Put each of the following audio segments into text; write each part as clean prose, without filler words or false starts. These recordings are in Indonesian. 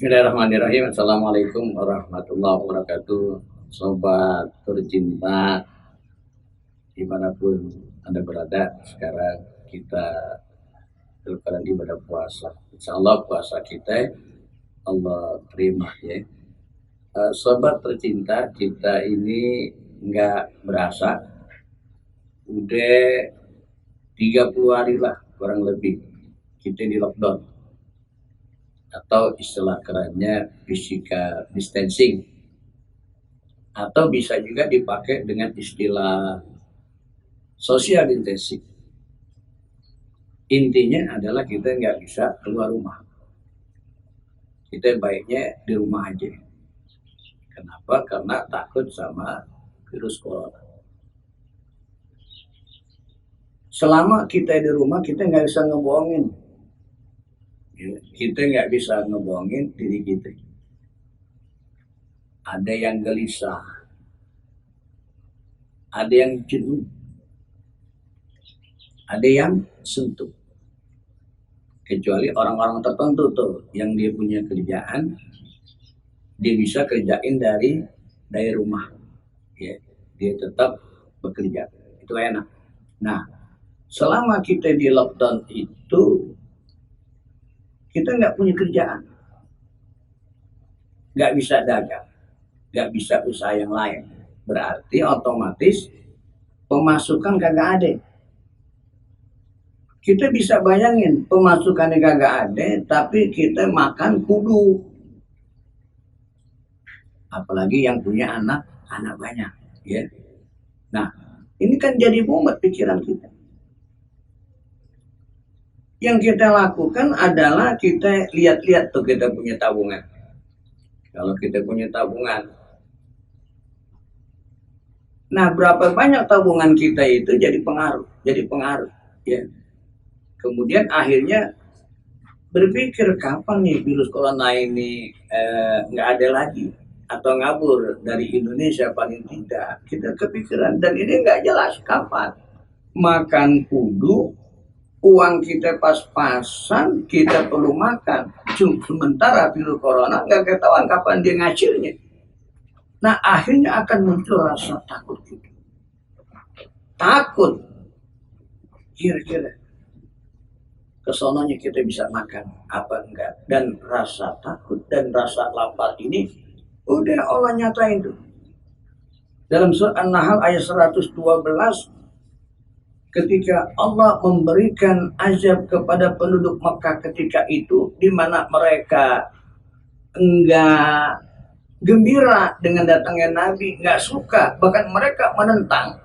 Bismillahirrahmanirrahim. Assalamualaikum warahmatullahi wabarakatuh. Sobat tercinta, dimanapun Anda berada, sekarang kita dalam ibadah puasa. Insya Allah puasa kita Allah terima ya. Sobat tercinta, kita ini nggak berasa udah 30 hari lah kurang lebih kita di lockdown, atau istilah kerennya physical distancing, atau bisa juga dipakai dengan istilah social distancing. Intinya adalah kita nggak bisa keluar rumah, kita baiknya di rumah aja. Kenapa? Karena takut sama virus corona. Selama kita di rumah, kita nggak bisa ngebohongin, kita nggak bisa ngebohongin diri kita. Ada yang gelisah, ada yang jenuh, ada yang suntuk. Kecuali orang-orang tertentu tuh yang dia punya kerjaan, dia bisa kerjain dari rumah, ya, dia tetap bekerja, itu enak. Nah, selama kita di lockdown itu kita nggak punya kerjaan, nggak bisa dagang, nggak bisa usaha yang lain, berarti otomatis pemasukan kagak ada. Kita bisa bayangin pemasukannya kagak ada, tapi kita makan kudu. Apalagi yang punya anak banyak, ya. Nah, ini kan jadi mumet pikiran kita. Yang kita lakukan adalah kita lihat-lihat tuh kita punya tabungan. Kalau kita punya tabungan, nah berapa banyak tabungan kita itu jadi pengaruh, ya. Kemudian akhirnya berpikir kapan nih virus corona ini nggak ada lagi atau ngabur dari Indonesia, paling tidak kita kepikiran. Dan ini nggak jelas kapan. Makan kudu, uang kita pas-pasan, kita perlu makan. Sementara virus corona nggak ketahuan kapan dia ngacirnya. Nah akhirnya akan muncul rasa takut kita. Takut kira-kira kesononya kita bisa makan apa enggak. Dan rasa takut dan rasa lapar ini udah Allah nyatain tuh dalam surat An-Nahl ayat 112, ketika Allah memberikan azab kepada penduduk Mekah ketika itu, di mana mereka enggak gembira dengan datangnya Nabi, enggak suka, bahkan mereka menentang.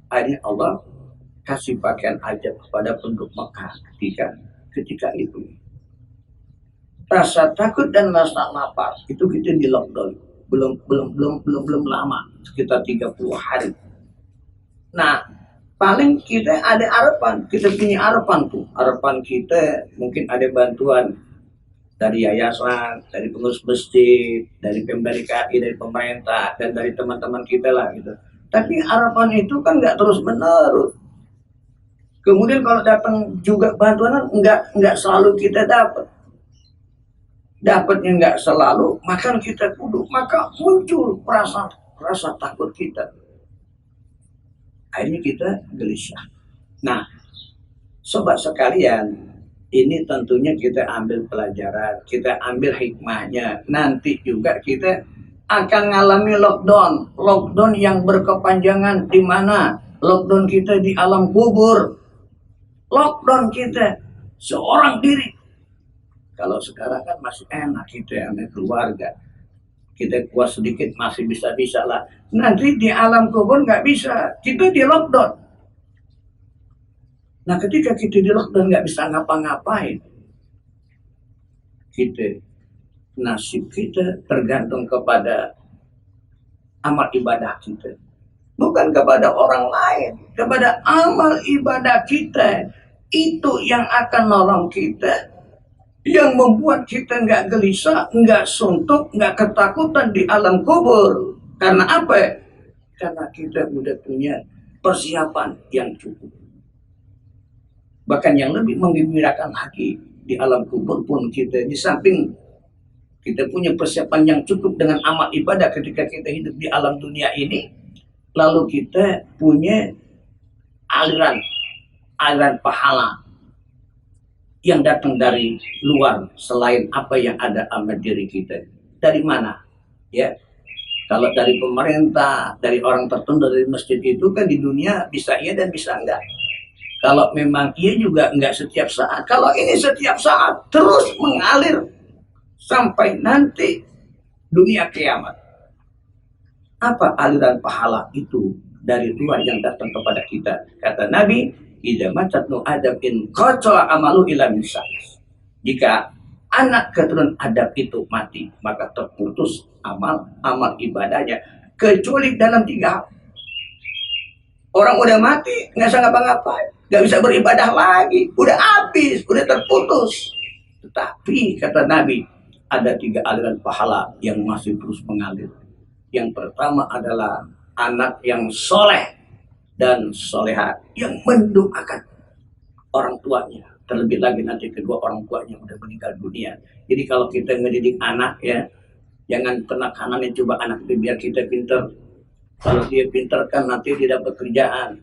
Akhirnya Allah kasih pakaian azab kepada penduduk Mekah ketika itu. Rasa takut dan rasa lapar itu kita di lockdown belum lama, sekitar 30 hari. Nah, paling kita ada harapan, kita punya harapan tuh. Harapan kita mungkin ada bantuan dari yayasan, dari pengurus masjid, dari Pemda DKI, dari pemerintah, dan dari teman-teman kita lah gitu. Tapi harapan itu kan nggak terus menerus. Kemudian kalau datang juga bantuan nggak selalu kita dapat. Dapatnya nggak selalu, makan kita kudu, maka muncul rasa takut kita. Akhirnya kita gelisah. Nah, sobat sekalian, ini tentunya kita ambil pelajaran, kita ambil hikmahnya. Nanti juga kita akan mengalami lockdown yang berkepanjangan, di mana lockdown kita di alam kubur. Lockdown kita seorang diri. Kalau sekarang kan masih enak, kita sama keluarga, kita kuat sedikit masih bisa lah. Nanti di alam kubur nggak bisa, kita di lockdown. Nah ketika kita di lockdown nggak bisa ngapa-ngapain, kita nasib kita tergantung kepada amal ibadah kita, bukan kepada orang lain, kepada amal ibadah kita. Itu yang akan nolong kita, yang membuat kita nggak gelisah, nggak suntuk, nggak ketakutan di alam kubur. Karena apa? Karena kita udah punya persiapan yang cukup. Bahkan yang lebih menggembirakan lagi, di alam kubur pun kita di samping kita punya persiapan yang cukup dengan amal ibadah ketika kita hidup di alam dunia ini, lalu kita punya aliran pahala yang datang dari luar selain apa yang ada sama diri kita. Dari mana? Ya, kalau dari pemerintah, dari orang tertentu, dari masjid itu kan di dunia bisa iya dan bisa enggak. Kalau memang iya juga enggak setiap saat. Kalau ini setiap saat terus mengalir sampai nanti dunia kiamat. Apa aliran pahala itu dari luar yang datang kepada kita? Kata Nabi, idza matatnu adam in qata amalu ila misalis. Jika anak keturunan Adam itu mati, maka terputus amal ibadahnya kecuali dalam 3 hal. Orang udah mati, nggak bisa ngapa-ngapain, nggak bisa beribadah lagi, udah habis, udah terputus. Tetapi kata Nabi, ada 3 aliran pahala yang masih terus mengalir. Yang pertama adalah anak yang soleh dan soleha yang mendoakan orang tuanya. Terlebih lagi nanti kedua orang tuanya udah meninggal dunia. Jadi kalau kita ngedidik anak ya, jangan penekanan coba anak itu biar kita pinter. Kalau dia pinter kan nanti dia dapat kerjaan.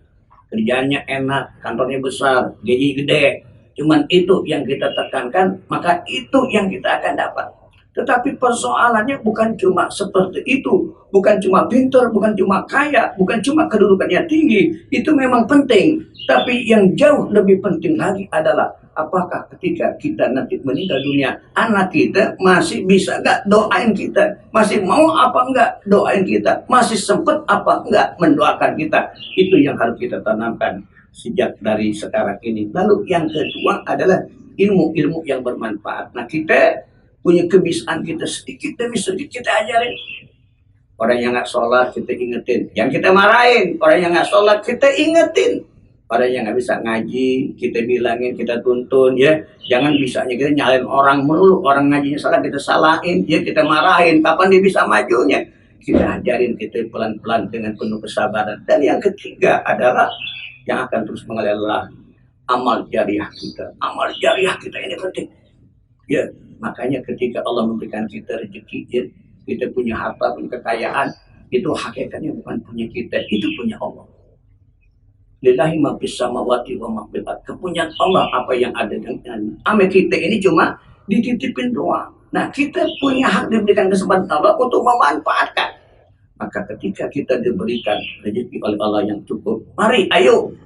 Kerjaannya enak, kantornya besar, gaji gede. Cuman itu yang kita tekankan, maka itu yang kita akan dapat. Tetapi persoalannya bukan cuma seperti itu, bukan cuma pintar, bukan cuma kaya, bukan cuma kedudukannya tinggi, itu memang penting. Tapi yang jauh lebih penting lagi adalah apakah ketika kita nanti meninggal dunia, anak kita masih bisa nggak doain kita, masih mau apa enggak doain kita, masih sempet apa enggak mendoakan kita. Itu yang harus kita tanamkan sejak dari sekarang ini. Lalu yang kedua adalah ilmu-ilmu yang bermanfaat. Nah, kita punya kebiasaan, kita sedikit demi sedikit kita ajarin. Orang yang nggak sholat kita ingetin, yang kita marahin. Orang yang nggak sholat kita ingetin. Orang yang nggak bisa ngaji kita bilangin, kita tuntun ya. Jangan bisanya kita nyalain orang melulu. Orang ngajinya salah kita salahin, ya kita marahin. Kapan dia bisa majunya? Kita ajarin, kita pelan-pelan dengan penuh kesabaran. Dan yang ketiga adalah yang akan terus mengalir amal jariah kita. Amal jariah kita ini penting. Ya, makanya ketika Allah memberikan kita rezeki, kita punya harta, punya kekayaan, itu hakikatnya bukan punya kita, itu punya Allah. Lillahi ma fis samawati wa ma fil ardh. Kepunyaan Allah apa yang ada dengan ame kita ini cuma dititipin doang. Nah, kita punya hak diberikan kesempatan Allah untuk memanfaatkan. Maka ketika kita diberikan rezeki oleh Allah yang cukup, mari ayo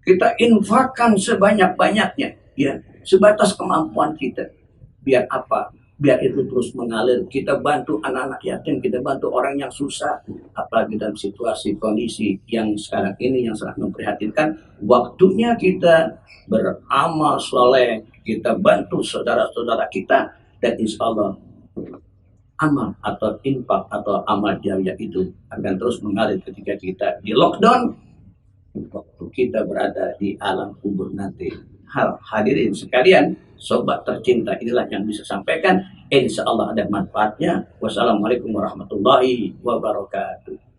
kita infakkan sebanyak-banyaknya, ya, sebatas kemampuan kita. Biar apa? Biar itu terus mengalir. Kita bantu anak-anak yatim, kita bantu orang yang susah. Apalagi dalam situasi kondisi yang sekarang ini yang sangat memprihatinkan. Waktunya kita beramal soleh, kita bantu saudara-saudara kita, dan insya Allah amal atau infak atau amal jariah itu akan terus mengalir ketika kita di lockdown, waktu kita berada di alam kubur nanti. Hadirin sekalian, sobat tercinta, inilah yang bisa sampaikan. Insya Allah ada manfaatnya. Wassalamualaikum warahmatullahi wabarakatuh.